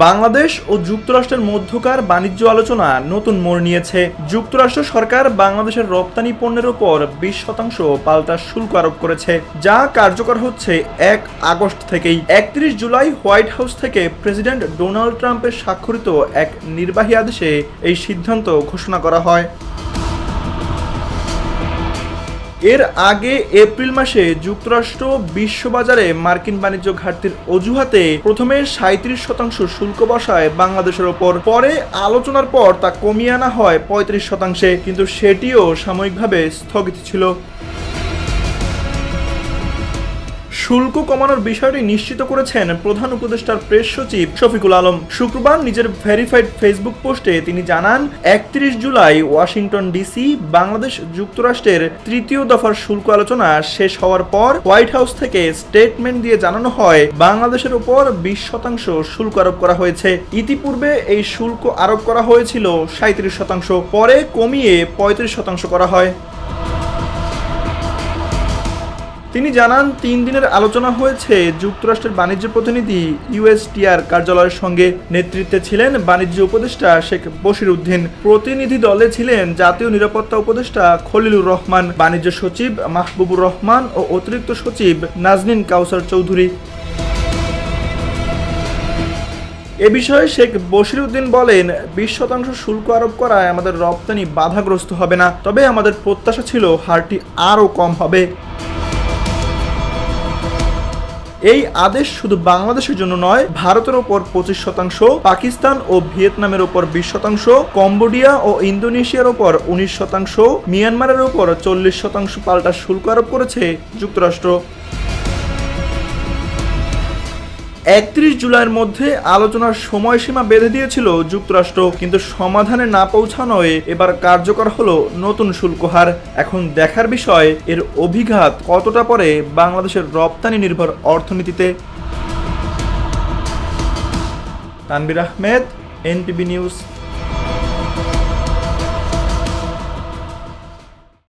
বাংলাদেশ ও যুক্তরাষ্ট্রের মধ্যকার বাণিজ্য আলোচনা নতুন মোড় নিয়েছে। যুক্তরাষ্ট্র সরকার বাংলাদেশের রপ্তানি পণ্যের উপর 20% পাল্টা শুল্ক আরোপ করেছে, যা কার্যকর হচ্ছে 1 আগস্ট থেকেই। 31 জুলাই হোয়াইট হাউস থেকে প্রেসিডেন্ট ডোনাল্ড ট্রাম্পের স্বাক্ষরিত এক নির্বাহী আদেশে এই সিদ্ধান্ত ঘোষণা করা হয়। এর আগে এপ্রিল মাসে যুক্তরাষ্ট্র বিশ্ববাজারে মার্কিন বাণিজ্য ঘাটতির অজুহাতে প্রথমে 37% শুল্ক বসায় বাংলাদেশের ওপর। পরে আলোচনার পর তা কমিয়ে আনা হয় 35%, কিন্তু সেটিও সাময়িকভাবে স্থগিত ছিল। শুল্ক কমানোর বিষয়টি নিশ্চিত করেছেন প্রধান উপদেষ্টার প্রেস সচিব শফিকুল আলম। শুক্রবার নিজের ভেরিফাইড ফেসবুক পোস্টে তিনি জানান, 31 জুলাই ওয়াশিংটন ডিসি বাংলাদেশ যুক্তরাষ্ট্রের তৃতীয় দফার শুল্ক আলোচনা শেষ হওয়ার পর হোয়াইট হাউস থেকে স্টেটমেন্ট দিয়ে জানানো হয় বাংলাদেশের উপর 20% শুল্ক আরোপ করা হয়েছে। ইতিপূর্বে এই শুল্ক আরোপ করা হয়েছিল 37%, পরে কমিয়ে 35% করা হয়। তিনি জানান, 3 দিনের আলোচনা হয়েছে যুক্তরাষ্ট্রের বাণিজ্য প্রতিনিধি ইউএসটিআর কার্যালয়ের সঙ্গে। নেতৃত্বে ছিলেন বাণিজ্য উপদেষ্টা শেখ বশির উদ্দিন। প্রতিনিধি দলে ছিলেন জাতীয় নিরাপত্তা উপদেষ্টা খলিলুর রহমান, বাণিজ্য সচিব মাহবুবুর রহমান ও অতিরিক্ত সচিব নাজনীন কাউসার চৌধুরী। এ বিষয়ে শেখ বশির উদ্দিন বলেন, 20% শুল্ক আরোপ করায় আমাদের রপ্তানি বাধাগ্রস্ত হবে না, তবে আমাদের প্রত্যাশা ছিল হারটি আরও কম হবে। এই আদেশ শুধু বাংলাদেশের জন্য নয়, ভারতের ওপর 25%, পাকিস্তান ও ভিয়েতনামের ওপর 20%, কম্বোডিয়া ও ইন্দোনেশিয়ার ওপর 19%, মিয়ানমারের ওপর 40% পাল্টা শুল্ক আরোপ করেছে যুক্তরাষ্ট্র। 31 জুলাইয়ের মধ্যে আলোচনার সময়সীমা বেঁধে দিয়েছিল যুক্তরাষ্ট্র, কিন্তু সমাধানে না পৌঁছানোয় এবার কার্যকর হলো নতুন শুল্ক হার। এখন দেখার বিষয় এর অভিঘাত কতটা পড়ে বাংলাদেশের রপ্তানি নির্ভর অর্থনীতিতে। Tanvir Ahmed, NTV news.